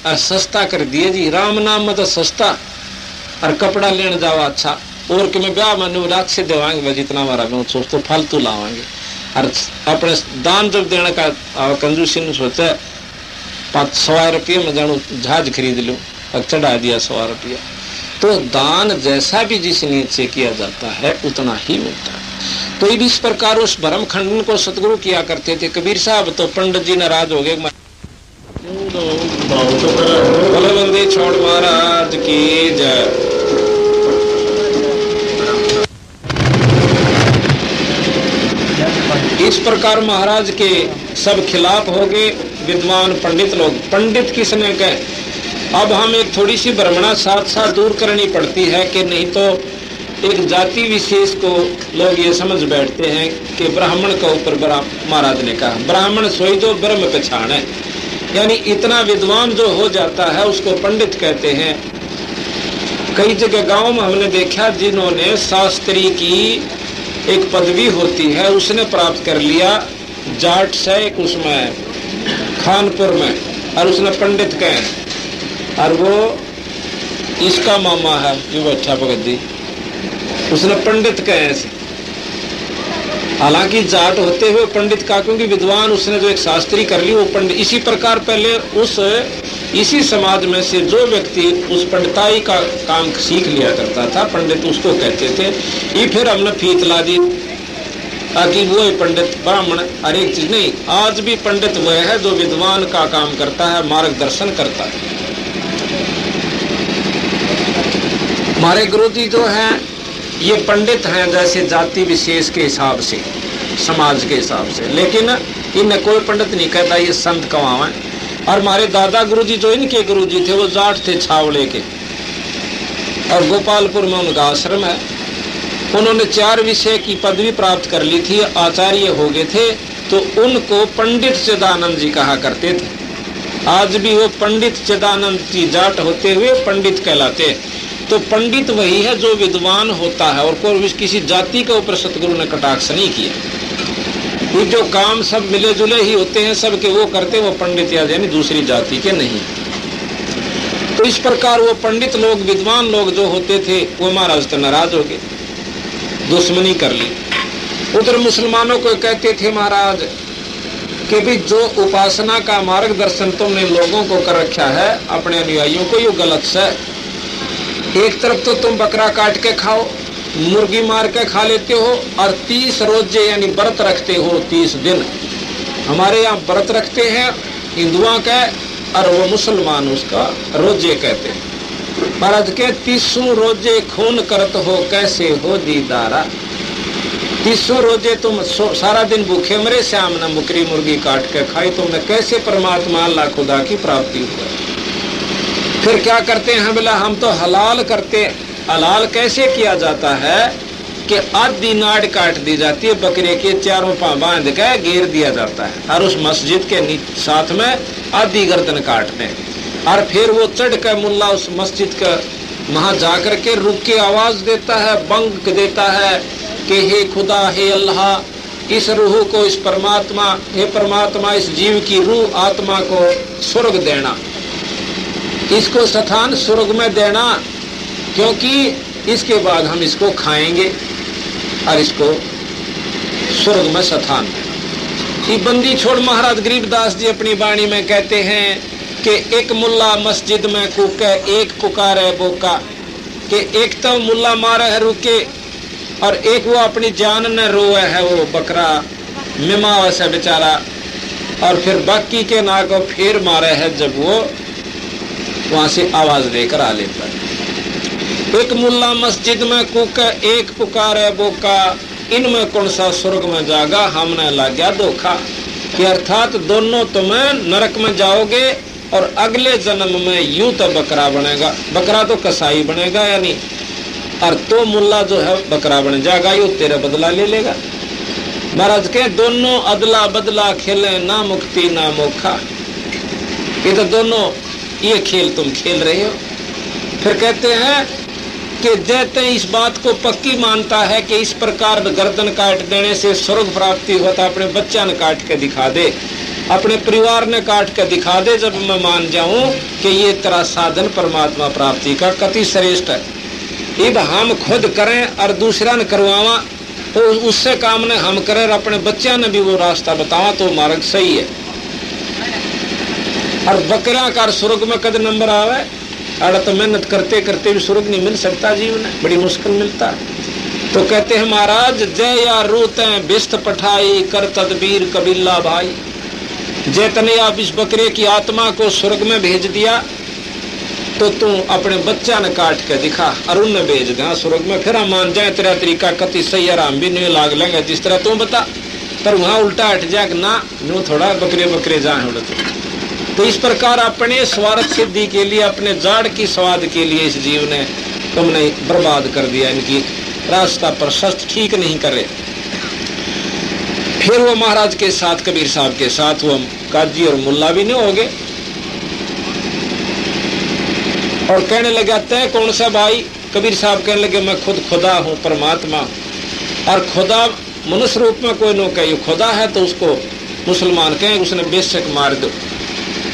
और सस्ता कर दिए जी, राम नाम में तो सस्ता, और कपड़ा लेने जाओ अच्छा, और कि मैं ब्याह में रात से देवाएंगे जितना हमारा मैं सोचते फालतू लावाएंगे। और अपने दान जब देने का कंजूसी ने सोचा 500 रुपये में जानू जहाज खरीद लूँ, चढ़ा दिया 100 रुपया। तो दान जैसा भी जिस नीयत से किया जाता है उतना ही मिलता है। तो इस प्रकार उस भरम खंडन को सतगुरु किया करते थे कबीर साहब। तो पंडित जी नाराज हो गए, बोले बंदे छोड़ महाराज की जय। इस प्रकार महाराज के सब खिलाफ हो गए विद्वान पंडित लोग। पंडित किसने कहे अब हम एक थोड़ी सी भ्रमणा साथ साथ दूर करनी पड़ती है कि नहीं तो एक जाति विशेष को लोग ये समझ बैठते हैं कि ब्राह्मण के ऊपर महाराज ने कहा ब्राह्मण सोई जो ब्रह्म पहचान है, यानी इतना विद्वान जो हो जाता है उसको पंडित कहते हैं। कई जगह गांव में हमने देखा जिन्होंने शास्त्री की एक पदवी होती है उसने प्राप्त कर लिया जाट से एक उसमें खानपुर में, और उसने पंडित कहे, और वो इसका मामा है ये बैठा भगत जी, उसने पंडित कहे ऐसे। हालांकि जाट होते हुए पंडित का, क्योंकि विद्वान उसने जो एक शास्त्री कर ली वो पंडित। इसी प्रकार पहले उस इसी समाज में से जो व्यक्ति उस पंडिताई का काम सीख लिया करता था पंडित उसको कहते थे। ये फिर हमने फीत ला दी ताकि वो पंडित ब्राह्मण हर एक चीज नहीं। आज भी पंडित वह है जो विद्वान का काम करता है, मार्गदर्शन करता है। हमारे गुरुजी जो हैं ये पंडित हैं जैसे जाति विशेष के हिसाब से, समाज के हिसाब से, लेकिन इन्हें कोई पंडित नहीं कहता, ये संत कवावा है। और हमारे दादा गुरुजी जो इनके गुरुजी थे वो जाट थे छावड़े के, और गोपालपुर में उनका आश्रम है। उन्होंने 4 विषय की पदवी प्राप्त कर ली थी, आचार्य हो गए थे, तो उनको पंडित चिदानंद जी कहा करते थे। आज भी वो पंडित चिदानंद जी जाट होते हुए पंडित कहलाते हैं। तो पंडित वही है जो विद्वान होता है, और कोई किसी जाति के ऊपर सतगुरु ने कटाक्ष नहीं किया। ये जो काम सब मिले जुले ही होते हैं सबके, वो करते वो पंडित यानी दूसरी जाति के नहीं। तो इस प्रकार वो पंडित लोग विद्वान लोग जो होते थे वो महाराज तो नाराज हो गए, दुश्मनी कर ली। उधर मुसलमानों को कहते थे महाराज कि भी जो उपासना का मार्गदर्शन तुमने लोगों को कर रखा है अपने अनुयायियों को, ये गलत है। एक तरफ तो तुम बकरा काट के खाओ, मुर्गी मार के खा लेते हो, और 30 रोजे यानी व्रत रखते हो 30 दिन। हमारे यहाँ व्रत रखते हैं हिंदुओं का, और वो मुसलमान उसका रोजे कहते हैं। महाराज के 30 रोजे खून करत हो कैसे हो दीदारा। 30 रोजे तुम सारा दिन भूखे मरे, श्याम ने मुकरी मुर्गी काट के खाई, तुमने कैसे परमात्मा अल्लाह खुदा की प्राप्ति हुआ। फिर क्या करते हैं बोला हम तो हलाल करते। हलाल कैसे किया जाता है कि आधी नाड़ काट दी जाती है बकरे के, 4 पांव बांध के घेर दिया जाता है, और उस मस्जिद के साथ में आधी गर्दन काटते हैं। और फिर वो चढ़ कर मुल्ला उस मस्जिद का वहां जाकर के रुक के आवाज देता है, बंग देता है कि हे खुदा, हे अल्लाह, इस रूह को, इस परमात्मा, हे परमात्मा, इस जीव की रूह आत्मा को स्वर्ग देना, इसको स्थान स्वर्ग में देना, क्योंकि इसके बाद हम इसको खाएंगे और इसको स्वर्ग में स्थान। ये बंदी छोड़ महाराज गरीबदास जी अपनी वाणी में कहते हैं कि एक मुल्ला मस्जिद में कूके, एक पुकारे बोका, कि एक तो मुल्ला मारे है रुके, और एक वो अपनी जान न रोए है वो बकरा मिमा से बेचारा, और फिर बाकी के ना को फिर मारे है जब वो वहां से आवाज देकर आ लेता है। एक मुल्ला मस्जिद में कूका, एक पुकारे बोका, इनमें कौन सा स्वर्ग में जागा, हमने लग गया धोखा। कि अर्थात दोनों तुम्हें नरक में जाओगे, और अगले जन्म में यूं तो बकरा बनेगा, बकरा तो कसाई बनेगा यानी, और तो मुल्ला जो है बकरा बन जाएगा, यू तेरा बदला ले लेगा। महाराज के दोनों अदला बदला खेले, ना मुक्ति ना मोखा। ये तो दोनों ये खेल तुम खेल रहे हो। फिर कहते हैं कि जैसे इस बात को पक्की मानता है कि इस प्रकार गर्दन काट देने से स्वर्ग प्राप्ति होता, अपने बच्चा ने काट के दिखा दे, अपने परिवार ने काट के दिखा दे, जब मैं मान जाऊं कि ये तेरा साधन परमात्मा प्राप्ति का कति श्रेष्ठ है। अब हम खुद करें और दूसरा ने करवावा, तो उससे काम ने हम करें, अपने बच्चा ने भी वो रास्ता बतावा, तो मार्ग सही है। और बकरा का स्वर्ग में कद नंबर आवे, अड़ा तो मेहनत करते करते भी स्वर्ग नहीं मिल सकता, जीवन बड़ी मुश्किल मिलता। तो कहते हैं महाराज जय या रोते बिस्त पठाई कर तदबीर कबीला भाई। जैतने आप इस बकरे की आत्मा को स्वर्ग में भेज दिया, तो तू अपने बच्चा ने काट के दिखा और उन्हें भेज दे स्वर्ग में, फिर हम मान जाए तेरा तरीका कति सही है, हम भी नहीं लाग लेंगे जिस तरह तू बता। पर वहां उल्टा हट जाए ना, नो थोड़ा बकरे बकरे जाए उड़ते। तो इस प्रकार अपने स्वार्थ सिद्धि के लिए, अपने जाड़ की स्वाद के लिए इस जीव ने तुमने बर्बाद कर दिया, इनकी रास्ता प्रशस्त ठीक नहीं करे। फिर वो महाराज के साथ, कबीर साहब के साथ वो काजी और मुल्ला भी नहीं हो गए और कहने लगा तय कौन सा भाई? कबीर साहब कहने लगे मैं खुद खुदा हूँ, परमात्मा। और खुदा मनुष्य रूप में कोई न कहे, खुदा है तो उसको मुसलमान कहें, उसने बेशक मार दो,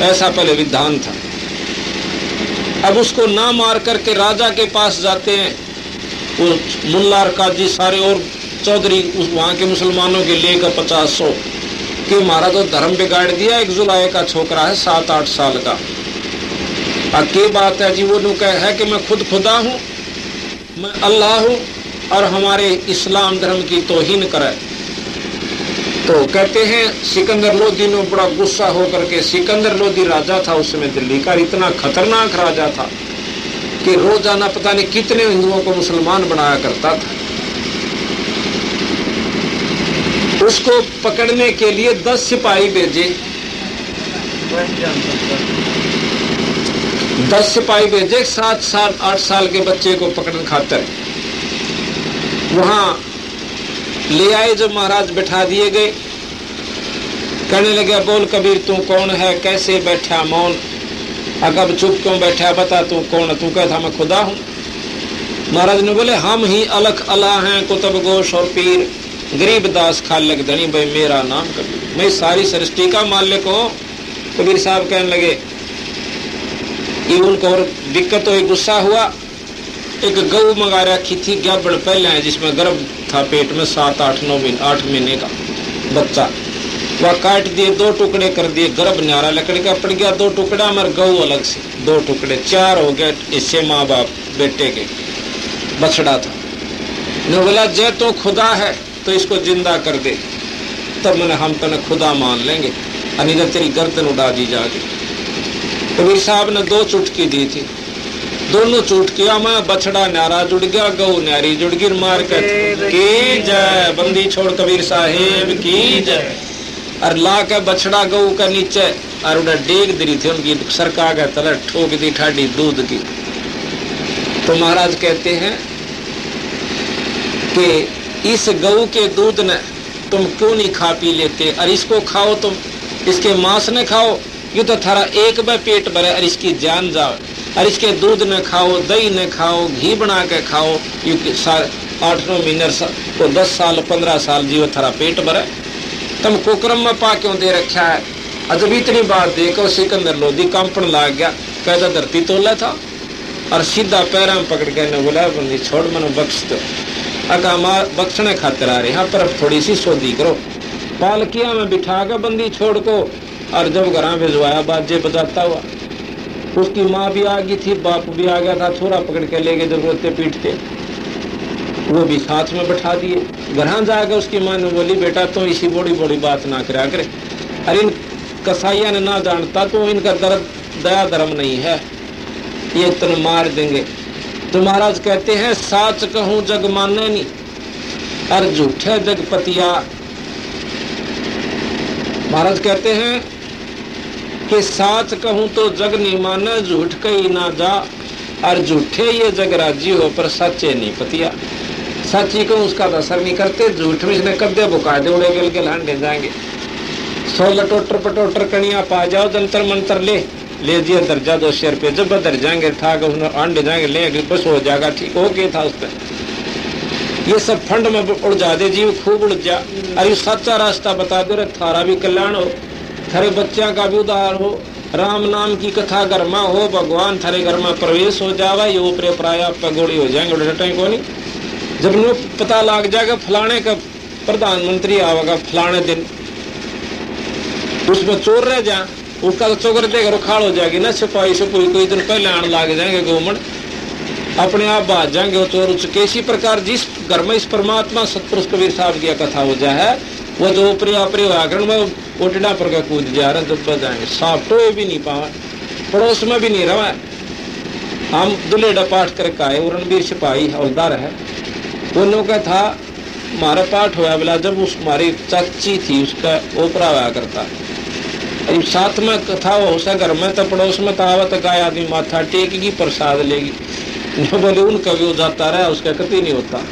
ऐसा पहले विधान था। अब उसको ना मार करके राजा के पास जाते हैं, वो मुल्ला और काजी सारे और चौधरी वहाँ के मुसलमानों के लेकर 50-100 कि हमारा तो धर्म बिगाड़ दिया, एक जुलाए का छोकरा है 7-8 साल का। क्या बात है जी? वो लोग है कि मैं खुद खुदा हूँ, मैं अल्लाह हूँ और हमारे इस्लाम धर्म की तौहीन करे। तो कहते हैं सिकंदर लोधी ने बड़ा गुस्सा होकर के, सिकंदर लोधी राजा था उस समय दिल्ली का, इतना खतरनाक राजा था कि रोजाना पता नहीं कितने हिंदुओं को मुसलमान बनाया करता था। उसको पकड़ने के लिए 10 सिपाही भेजे, 10 सिपाही भेजे 7-8 साल के बच्चे को पकड़ने खातर। वहां ले आए, जब महाराज बैठा दिए गए, कहने लगे बोल कबीर तू कौन है, कैसे बैठा मौन, अकब चुप क्यों बैठा, बता तू कौन है? तू कहता मैं खुदा हूँ। महाराज ने बोले हम ही अलख अल्लाह हैं, कुतुब गोश और पीर, गरीब दास खालक धनी, भाई मेरा नाम कबीर, मैं सारी सृष्टि का मालिक हूँ। कबीर साहब कहने लगे, उनको और दिक्कत हुई, गुस्सा हुआ। एक गऊ मंगा रखी थी ग्याबड़ पहले है, जिसमें गर्भ था पेट में 7-8 महीने का बच्चा, वह काट दिए, 2 टुकड़े कर दिए, गर्भ न्यारा लकड़ी का पड़ गया, 2 टुकड़ा, मगर गऊ अलग से 2 टुकड़े, 4 हो गए इससे माँ बाप बेटे के, बछड़ा था। ने बोला जय तो खुदा है तो इसको जिंदा कर दे, तब मैंने हम तने खुदा मान लेंगे, नहीं तेरी गर्दन उड़ा दी जाएगी। कबीर साहब ने 2 चुटकी दी थी, दोनों चुटकिया में बछड़ा न्यारा जुड़ गया, गऊ न्यारी जुड़ गई, मार कर की जय, बंदी छोड़ कबीर साहेब की जय। और ला के बछड़ा गऊ का नीचे और उन्हें डेग दी थी, उनकी सरका का तले ठोक दी ठाडी दूध की। तो महाराज कहते हैं कि इस गऊ के दूध ने तुम क्यों नहीं खा पी लेते, और इसको खाओ तुम, इसके मांस ने खाओ, ये तो थारा एक बार पेट भरे और इसकी जान जाओ, और इसके दूध न खाओ, दही न खाओ, घी बना के खाओ, 8-9 महीने को 10 साल 15 साल जीव थारा पेट भरे, तुम कुकरम में पा क्यों दे रखा है। अजब इतनी बात देखो सिकंदर लोधी कंपन लाग गया, कहता धरती तोला था और सीधा पैर में पकड़ के ने बोला बंदी छोड़ मनो बख्श दो, अका मार बख्शने खातिर आ रहे यहाँ पर थोड़ी सी सोधी करो। पालकिया में बिठा के बंदी छोड़ को और जब घर भिजवाया बाजे बजाता हुआ, उसकी माँ भी आ गई थी, बाप भी आ गया था, छोरा पकड़ के ले गए जब रोते पीटते, वो भी साथ में बैठा दिए। घर जाकर उसकी माँ ने बोली बेटा तो इसी बड़ी बड़ी बात ना करा करे, अरे इन कसाइया ने ना जानता तो इनका दर्द दया धर्म नहीं है, ये तुम मार देंगे। तो महाराज कहते हैं साच कहूं जग माने नहीं और झूठे जग पतिया। महाराज कहते हैं कि साच कहूं तो जग नहीं माने, झूठ कही ना जा, और झूठे ये जग राजी हो पर सच्चे नहीं पतिया। सच्ची को उसका असर नहीं करते, झूठ में इसने कब्जे बुका दे उड़े गल के लांडे जाएंगे। 100 लटोटर पटोटर कनिया पा जाओ, जंतर मंतर ले दिया दर्जा 200 रुपये, जब बदर जाएंगे ठाक अंडे जाएंगे ले बस हो जाएगा, ठीक हो गया था उस पर। ये सब फंड में उड़ जा दे जीव खूब उड़ जा, अरे सच्चा रास्ता बता दे, थारा भी कल्याण हो, थारे बच्चा का भी उद्धार हो, राम नाम की कथा घर में हो, भगवान थारे घर में प्रवेश हो जावा, ये ऊपरे प्राया पगोड़ी हो जाएंगे डटे को नहीं। जब नो पता लग जाएगा फलाने का प्रधानमंत्री आवेगा फलाने दिन, उसमें चोर रह जा, उसका तो चोकर देकर खाड़ हो जाएगी ना, सिपाही से कोई दिन पहले आने लग जाएंगे गोमन, अपने आप भाग जाएंगे वो चोर। इसी प्रकार जिस घर में इस परमात्मा सतपुरुष कबीर साहब की कथा हो जाए, वो जो ऊपरी आपरी व्याकरण में ओटिना पर का कूद जा रहे जब बच जाएंगे, साफ टोए भी नहीं पावे, पड़ोस में भी नहीं रहा। हम दुलेडा पाठ करके आए, वो रणबीर सिपाही हवलदार है, वो लोग का था हमारा पाठ हुआ बोला, जब उस हमारी चाची थी उसका ओपरा हुआ करता, अरे साथ में कथा हो सा घर में तो पड़ोस में तावत गाय आदमी माथा टेकेगी प्रसाद लेगी, बोले उनका भी हो जाता रहा, उसका कभी नहीं होता।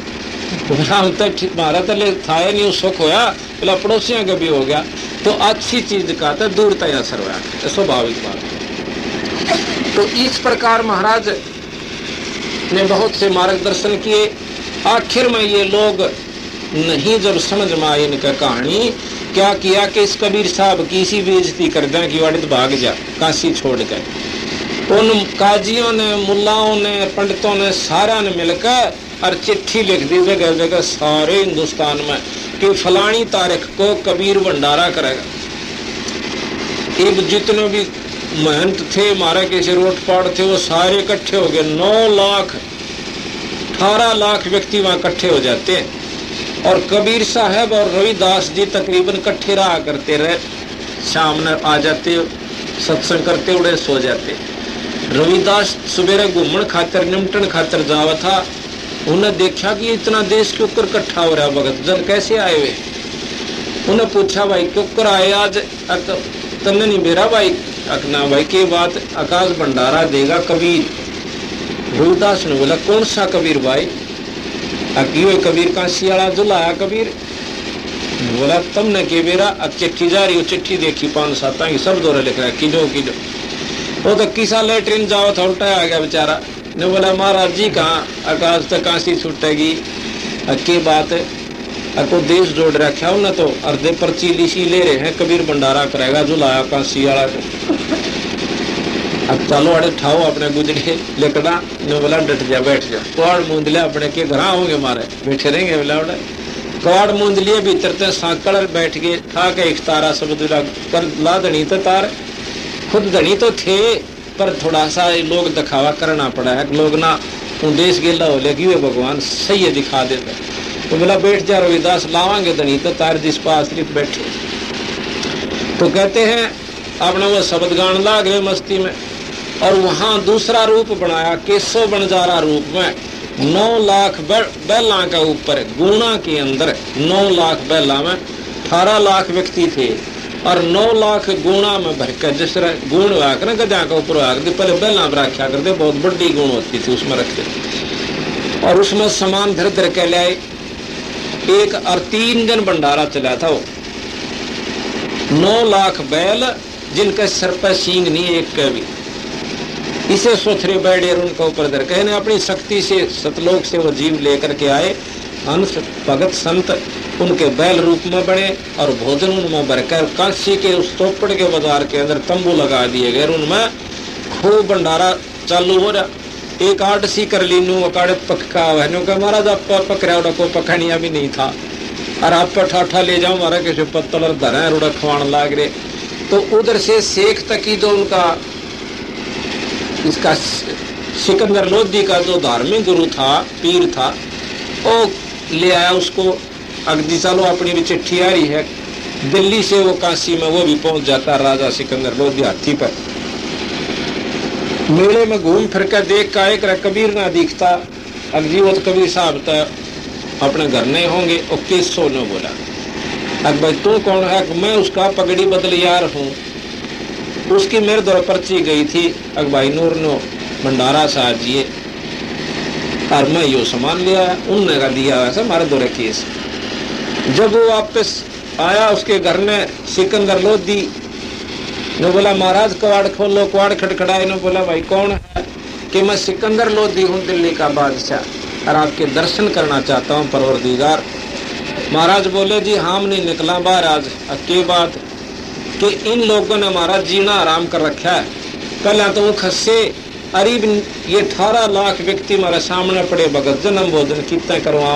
हम तो हमारा तो था नहीं सुख होया, बोला पड़ोसियों का भी हो गया। तो अच्छी चीज का तो दूरता ही असर हुआ, स्वाभाविक बात। तो इस प्रकार महाराज ने बहुत से मार्गदर्शन किए। आखिर में ये लोग नहीं जब समझ में आई इनका कहानी, क्या किया कि इस कबीर साहब की इसी बेइज्जती कर दें कि वाड़ित भाग जा काशी छोड़ कर। उन काजियों ने, मुल्लाओं ने, पंडितों ने, सारा ने मिलकर और चिट्ठी लिख दी जगह जगह सारे हिंदुस्तान में कि फलानी तारीख को कबीर भंडारा करेगा। अब जितने भी महंत थे, मारे के रोट पाड़ थे, वो सारे इकट्ठे हो गए। 9 लाख 18 लाख व्यक्ति वहां इकट्ठे हो जाते हैं। और कबीर साहब और रविदास जी तकरीबन इकट्ठे रहा करते रहे। शाम में आ जाते, सत्संग करते, उड़े सो जाते। रविदास सुबेरे घूमन खातर, निमटन खातर जावा था। उन्हें देखा कि इतना देश के ऊपर इकट्ठा हो रहा, भगत जन कैसे आए हुए। उन्हें पूछा, भाई क्यों कर आए आज? तन्ने नहीं मेरा भाई? अकना भाई की बात, आकाश भंडारा देगा कबीर। रविदास ने बोला, कौन सा कबीर भाई? अकीवे कबीर काशी वाला जो लाया कबीर। बोला, तुमने के बेरा चिट्ठी जा रही, चिट्ठी देखी 5-7 की, सब दौरे लिख रहा है किलो किलो। वो तो किसा लेटरिन जाओ था, उल्टा आ गया बेचारा। ने बोला, महाराज जी कहाँ? आकाश तक काशी छूटेगी। अक्की बात को देश जोड़ रखा उन्हें तो अर्धे पर्ची लिशी ले रहे हैं, कबीर भंडारा करेगा जो लाया काशी वाला। अब चलो अड़े ठाओ अपने गुजरे लेकड़ा। ने बोला, डट जा, बैठ जा। कवाड़ मूंद लिया अपने के घर होंगे मारे, बैठे रहेंगे। बोला कवाड़ मूंद लिए, भीतर ते सांकड़ बैठ गए। था के एक तारा सब कर ला धनी तो तार, खुद धनी तो थे, पर थोड़ा सा लोग दिखावा करना पड़ा है। लोग ना देश गेला हो लेगी वे भगवान सही है दिखा देते। तो बोला, बैठ जा रविदास, लावांगे धनी तो तार जिस पास बैठे। तो कहते हैं आपने वो शब्द गान लाग गए मस्ती में। और वहां दूसरा रूप बनाया, केशव बंजारा रूप में। 9 लाख बैला का ऊपर गुणा के अंदर 9 लाख बैला में 18 लाख व्यक्ति थे। और 9 लाख गुणा में भरकर, जिस तरह गुण हुआ कर गजा का ऊपर हुआ करते, पहले बैला में रखा करते, बहुत बड़ी गुण होती थी उसमें रखते। और उसमें सामान धर धर के लाए। एक और 3 दिन भंडारा चला था वो। 9 लाख बैल जिनके सर पर सींग नहीं एक का भी, इसे सोथरे बैठे उनका ऊपर धर के अपनी शक्ति से सतलोक से वो जीव लेकर के आए। हंस भगत संत उनके बैल रूप में बने और भोजन उनमें भरकर काशी के उस तोपड़ के बाजार के अंदर तंबू लगा दिए गए। उनमें खूब भंडारा चालू हो रहा। एक 8 सी कर ली नू अकाड़े पक्का है का महाराज आप पकड़ा को पकड़िया भी नहीं था। और आप पर ठाठा ले जाओ हमारा किसी पत्तल और धरा रोड़ा खवान लाग रहे। तो उधर से शेख तकी जो उनका इसका सिकंदर लोधी का जो धार्मिक गुरु था, पीर था, वो ले आया उसको। अगदी चलो अपनी भी चिट्ठी आ रही है दिल्ली से, वो काशी में वो भी पहुंच जाता राजा सिकंदर लोधी हाथी पर। मेले में घूम फिर कर देख का एक कबीर ना दिखता। अगदी वो तो कबीर साहब तो अपने घर नहीं होंगे। और केसो ने बोला, अब भाई तू कौन है? मैं उसका पगड़ी बदल यार हूँ। उसकी मेरे दौर पर्ची गई थी अग भाई नूर नो भंडारा साजिए, और मैं यो सामान लिया। उनने का दिया वैसे हमारे दौरे केस। जब वो वापस आया उसके घर में, सिकंदर लोधी ने बोला, महाराज कवाड़ खोलो। कवाड़ खटखड़ाए ने बोला, भाई कौन है? कि मैं सिकंदर लोधी हूँ, दिल्ली का बादशाह, और आपके दर्शन करना चाहता हूँ परवरदिगार। महाराज बोले, जी हम नहीं निकला बाहर आज। की बात कि इन लोगों ने हमारा जीना आराम कर रखा है। कल तो वो खस्से अरीब ये 18 लाख व्यक्ति हमारे सामने पड़े, भगत जन्म भोजन कितना करवा।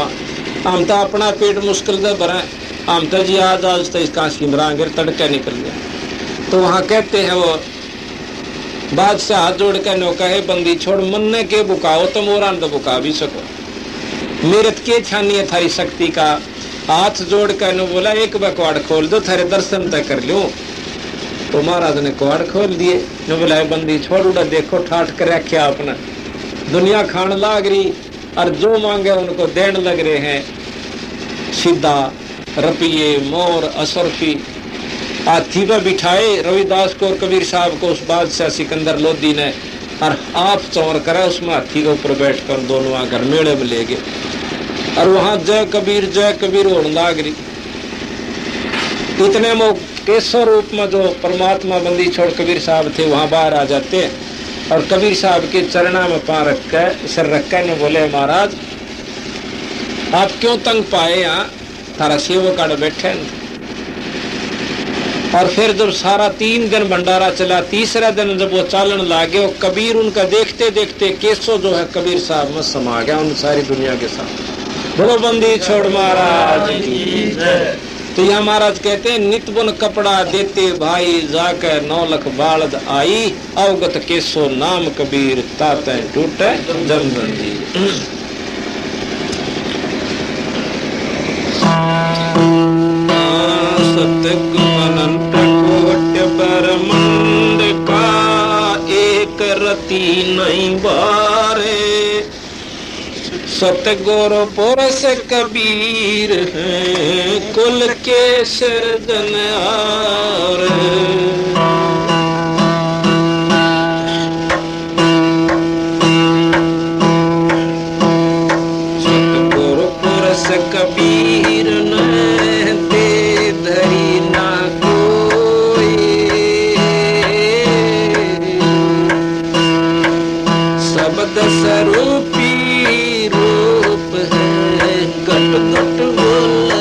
हम तो अपना पेट मुश्किल से भरा, हम तो जी आज तो इसका सिमरांगे तड़के निकल गया। तो वहाँ कहते हैं वो बादशाह हाथ जोड़ के नो कहे, बंदी छोड़ मन्ने के बुकाओ तो मोरान तो बुका भी सको। मेरत के छानी है थारी शक्ति का। हाथ जोड़ के नो बोला, एक बकवाड़ खोल दो थारे दर्शन तय कर लो। तो महाराज ने कवाड़ खोल दिए। नो बोला, बंदी छोड़ उड़ा, देखो ठाठ कर रखे अपना दुनिया खान लाग रही, और जो मांगे उनको देन लग रहे हैं। सीधा रपिये मोर असरफी हाथी पर बिठाए रविदास को और कबीर साहब को उस बादशाह सिकंदर लोधी ने, और आप चौर करा उसमें हाथी के ऊपर बैठकर दोनों घर मेले में ले गए। और वहां जय कबीर होने लाग। इतने में केशव रूप में जो परमात्मा बंदी छोड़ कबीर साहब थे वहां बाहर आ जाते और कबीर साहब के चरणा में पांव रख कर सिर रख कर ने बोले, महाराज आप क्यों तंग पाए, यहाँ थारा सेवक आड़ बैठे। और फिर जब सारा 3 दिन भंडारा चला, तीसरा दिन जब वो चालन लागे, वो कबीर उनका देखते देखते केशव जो है कबीर साहब में समा गया उन सारी दुनिया के साथ। बोलो बंदी छोड़ महाराज की जय। तो यहाँ महाराज कहते हैं, नित बुन कपड़ा देते भाई, जाकर 9 लख बालद आई, अवगत केसो नाम कबीर, ताते टूटे जमबंदी। सतगुरु अनंत कोट ब्रह्मांड का, एक रति नहीं बारे, सतगुरु पुरुष कबीर है, कुल के सिरजनहार। सतगुरु पुरुष कबीर ने दे धरी ना कोई, शब्द स्वरूपी रूप है, घट घट बोल